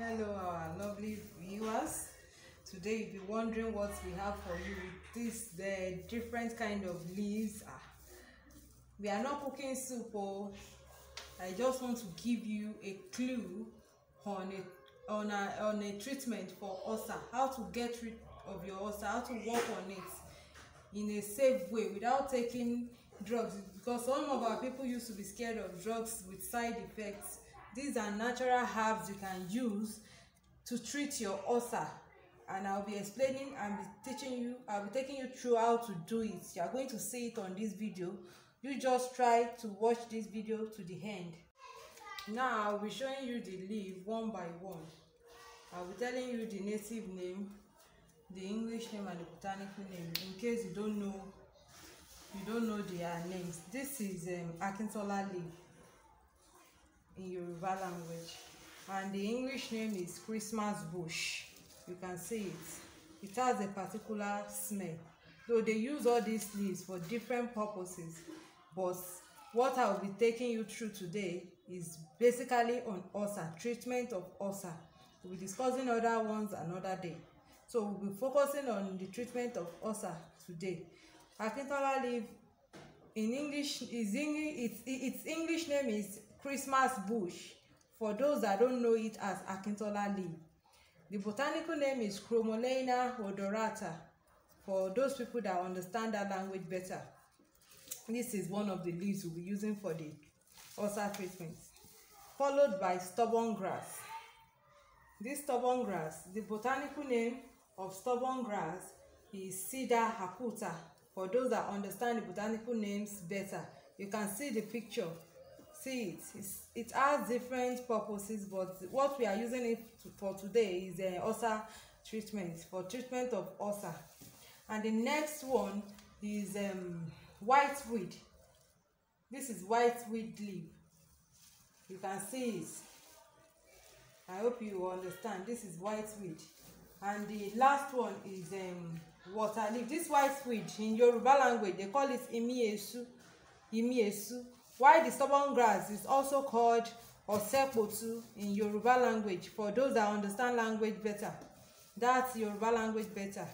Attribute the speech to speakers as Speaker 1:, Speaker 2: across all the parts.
Speaker 1: Hello our lovely viewers. Today you'll be wondering what we have for you with the different kind of leaves. We are not cooking soup. I just want to give you a clue on a treatment for ulcer, how to get rid of your ulcer, how to work on it in a safe way without taking drugs, because some of our people used to be scared of drugs with side effects. These are natural herbs you can use to treat your ulcer, and I'll be explaining and I'll be taking you through how to do it. You are going to see it on this video. You just try to watch this video to the end. Now I'll be showing you the leaf one by one. I'll be telling you the native name, the English name and the botanical name, in case you don't know their names. This is Akintola leaf in Yoruba language, and the English name is Christmas bush. You can see it. It has a particular smell. So they use all these leaves for different purposes, but what I will be taking you through today is basically on ulcer, treatment of ulcer. We'll be discussing other ones another day. So we'll be focusing on the treatment of ulcer today. Akintola leaf in English is its English name is Christmas bush, for those that don't know it as Akintola leaf. The botanical name is Cromolena odorata, for those people that understand that language better. This is one of the leaves we'll be using for the ulcer treatment, followed by stubborn grass. This stubborn grass, the botanical name of stubborn grass is Cedar haputa, for those that understand the botanical names better. You can see the picture. See it. It has different purposes, but what we are using it for today is ulcer treatment, for treatment of ulcer. And the next one is whiteweed. This is whiteweed leaf. You can see it. I hope you understand. This is whiteweed. And the last one is water leaf. This whiteweed in Yoruba language they call it imiesu. While the stubborn grass is also called osepotu in Yoruba language, for those that understand language better. That's Yoruba language better,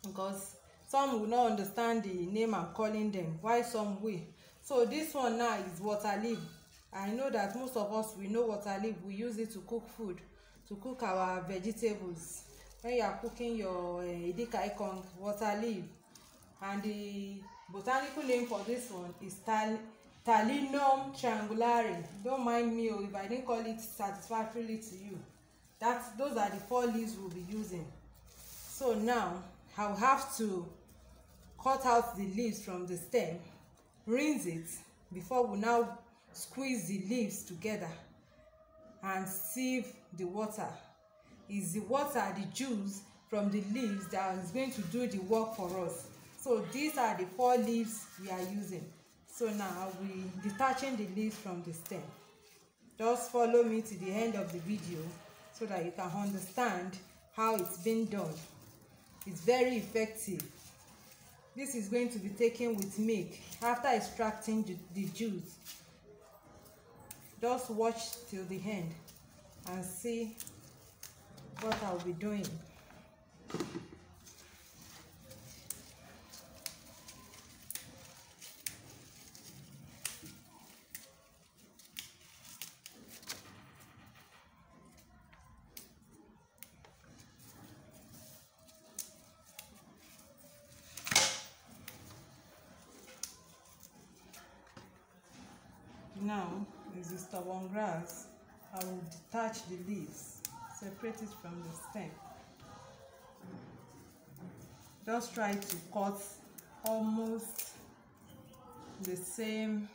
Speaker 1: because some will not understand the name I'm calling them, while some will. So this one now is water leaf. I know that most of us we know water leaf. We use it to cook food, to cook our vegetables. When you are cooking your edikaikong, water leaf. And the botanical name for this one is Talinum triangulare. Don't mind me if I didn't call it satisfactorily to you. Those are the 4 leaves we'll be using. So now I'll have to cut out the leaves from the stem, rinse it before we now squeeze the leaves together and sieve the water. Is the water, the juice from the leaves, that is going to do the work for us. So these are the 4 leaves we are using. So now I'll be detaching the leaves from the stem. Just follow me to the end of the video so that you can understand how it's been done. It's very effective. This is going to be taken with milk after extracting the juice. Just watch till the end and see what I'll be doing. Now is the stubborn grass. I will detach the leaves, separate it from the stem. Just try to cut almost the same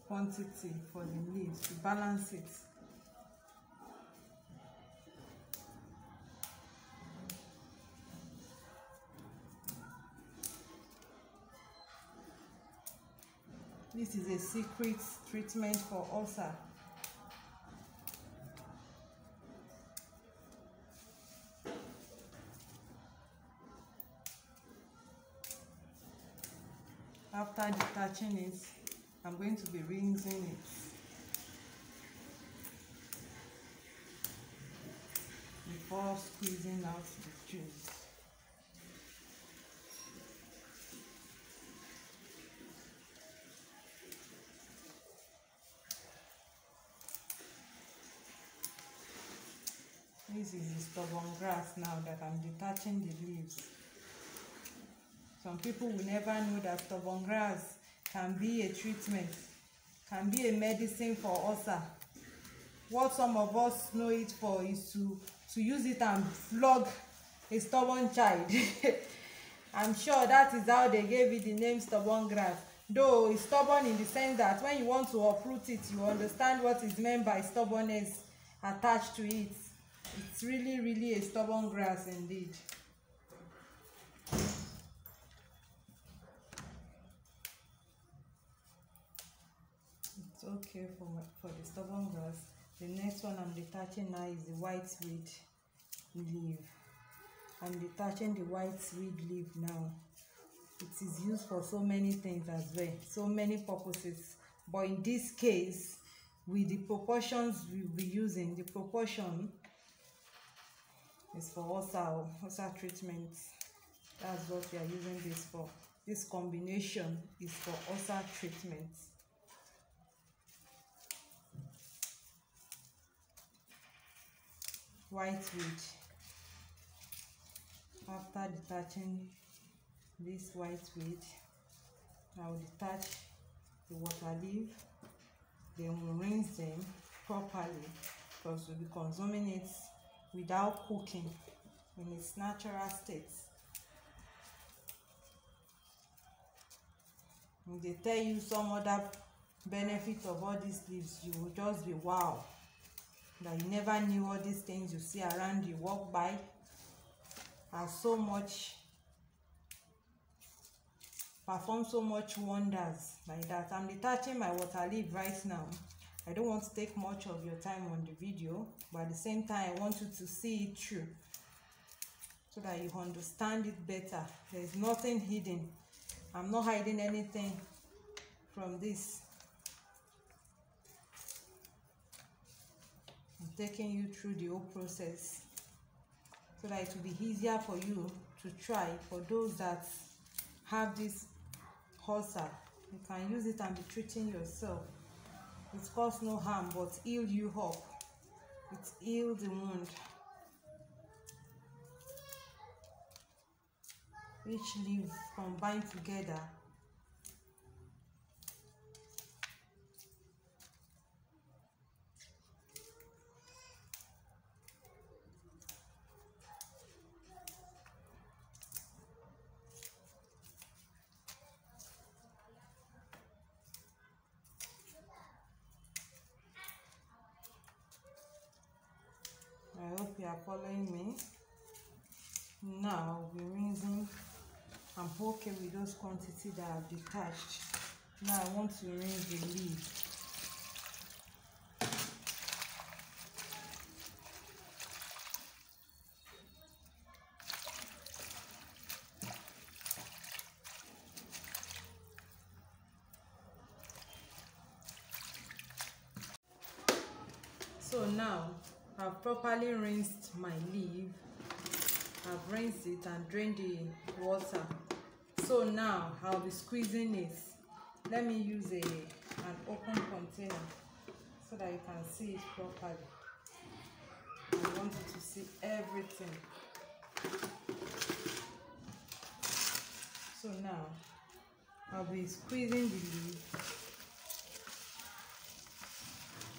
Speaker 1: quantity for the leaves to balance it. This is a secret treatment for ulcer. After detaching it, I'm going to be rinsing it. before squeezing out the juice. This is the stubborn grass now that I'm detaching the leaves. Some people will never know that stubborn grass can be a treatment, can be a medicine for ulcer. What some of us know it for is to use it and flog a stubborn child. I'm sure that is how they gave it the name stubborn grass. Though it's stubborn in the sense that when you want to uproot it, you understand what is meant by stubbornness attached to it. It's really a stubborn grass indeed. It's okay for the stubborn grass. The next one I'm detaching now is the whiteweed leaf. I'm detaching the whiteweed leaf now. It is used for so many things as well, so many purposes. But in this case, with the proportions we'll be using, the proportion is for ulcer treatment. That's what we are using this for. This combination is for ulcer treatment. Whiteweed. After detaching this whiteweed, I will detach the water leaf, then we'll rinse them properly because we'll be consuming it without cooking in its natural state. If they tell you some other benefit of all these leaves, you will just be wow, that you never knew all these things you see around you walk by are so much, perform so much wonders like that. I'm detaching my water leaf right now. I don't want to take much of your time on the video, but at the same time I want you to see it through so that you understand it better. There's nothing hidden. I'm not hiding anything from this. I'm taking you through the whole process so that it will be easier for you to try. For those that have this ulcer, you can use it and be treating yourself. It causes no harm but heal you up. It heals the wound. Each leaf combined together I hope you are following me. Now I'll be rinsing. I'm okay with those quantities that I've detached. Now I want to rinse the leaf. So now I've properly rinsed my leaf. I've rinsed it and drained the water. So now I'll be squeezing it. Let me use an open container so that you can see it properly. I want you to see everything. So now I'll be squeezing the leaf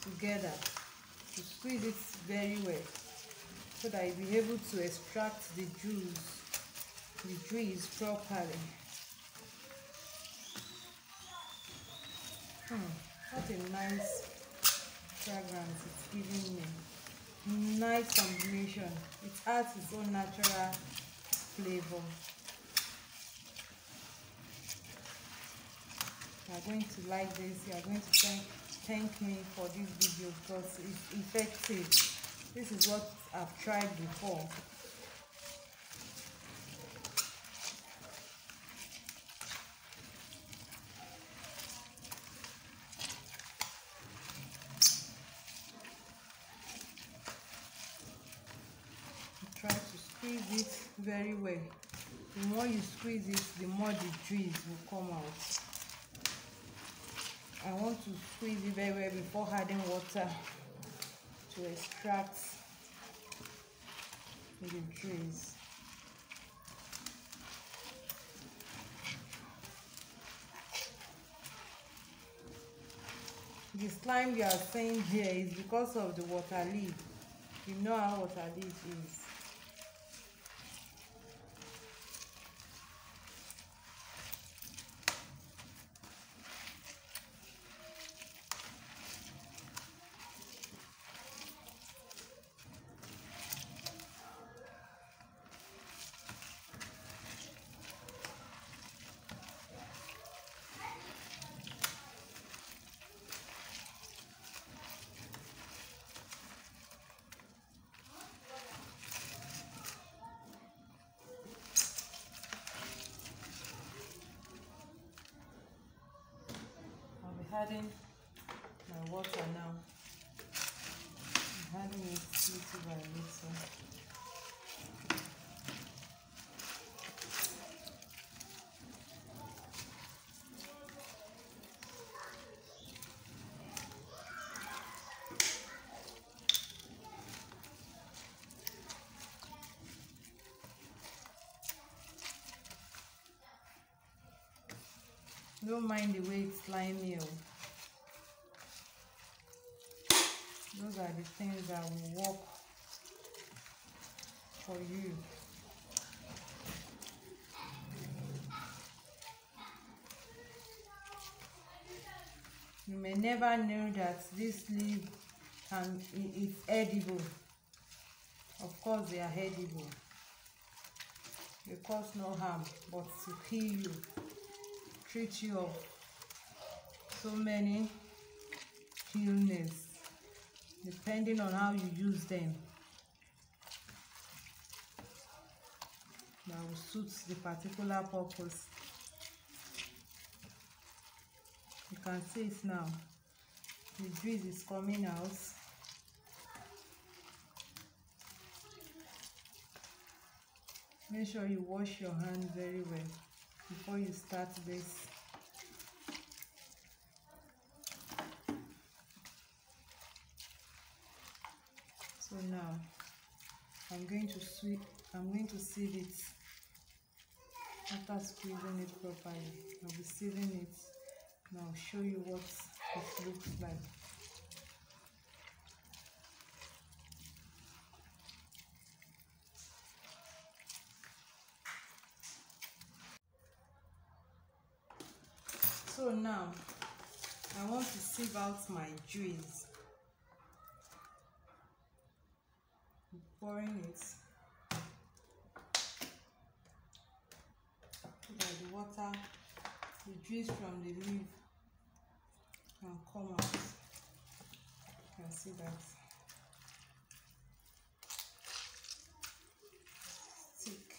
Speaker 1: together to squeeze it very well so that you'll be able to extract the juice properly. What a nice fragrance it's giving me. Nice combination. It adds its own natural flavor. You are going to like this. You are going to thank me for this video because it's effective. This is what I've tried before. squeeze it very well. The more you squeeze it, the more the juice will come out. I want to squeeze it very well before adding water to extract the juice. The slime you are seeing here is because of the water leaf. You know how water leaf is. Adding my water now. I'm adding it little by little. Don't mind the way it's slimy. Those are the things that will work for you. You may never know that this leaf is edible. Of course they are edible. They cause no harm, but to heal you, treat you of so many illnesses, depending on how you use them, that will suit the particular purpose. You can see it now. The juice is coming out. Make sure you wash your hands very well before you start this. So now I'm going to sieve it. After squeezing it properly, I'll be sieving it and I'll show you what it looks like. So now I want to sieve out my juice. I'm pouring it so that the water, the juice from the leaf can come out. You can see that. Thick.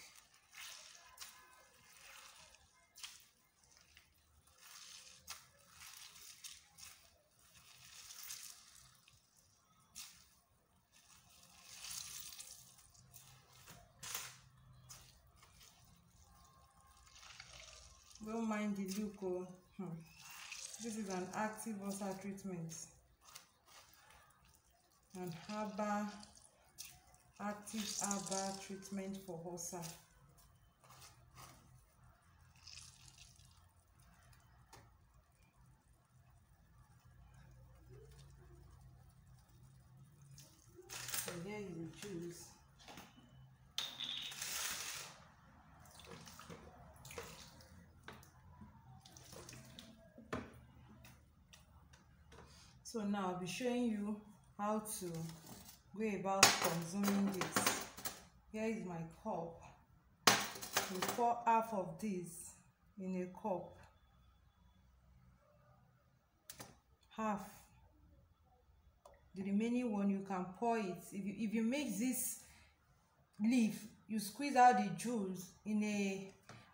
Speaker 1: Don't mind the look. This is an active ulcer treatment, an active herbal treatment for ulcer. So here is the juice. So now I'll be showing you how to go about consuming this. Here is my cup. You pour half of this in a cup. Half. The remaining one you can pour it. If you make this leaf, you squeeze out the juice in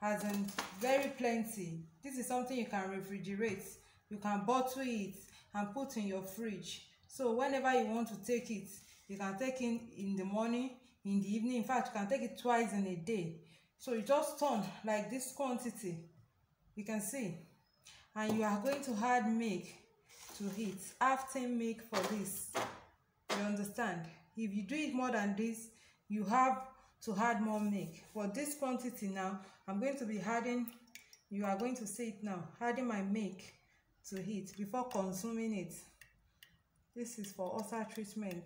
Speaker 1: as in very plenty. This is something you can refrigerate. You can bottle it and put in your fridge. So whenever you want to take it, you can take it in the morning, in the evening. In fact, you can take it twice in a day. So you just turn like this quantity, you can see, and you are going to add milk to it. Half tin milk for this, you understand? If you do it more than this, you have to add more milk. For this quantity now, I'm going to be adding, you are going to see it now, adding my milk to it before consuming it. This is for ulcer treatment.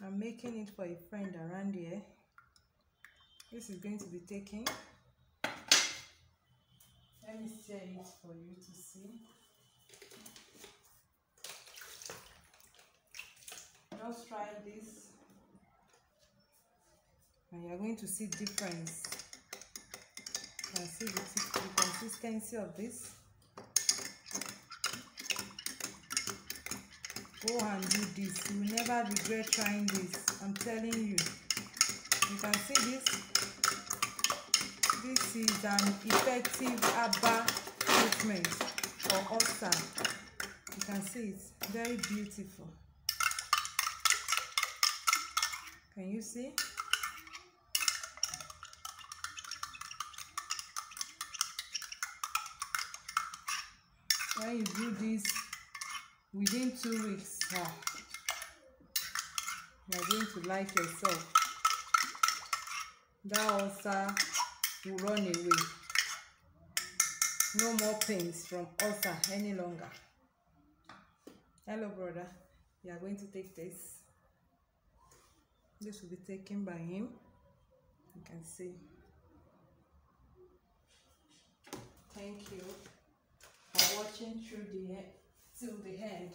Speaker 1: I'm making it for a friend around here. This is going to be taken. Let me stir it for you to see. Just try this, and you're going to see difference. You can see the consistency of this. Go and do this. You will never regret trying this. I'm telling you. You can see this. This is an effective herbal treatment for ulcer. You can see it's very beautiful. Can you see? When you do this within 2 weeks, you are going to like yourself. That ulcer will run away. No more pains from ulcer any longer. Hello, brother. You are going to take this. This will be taken by him. You can see. Thank you for watching till the end.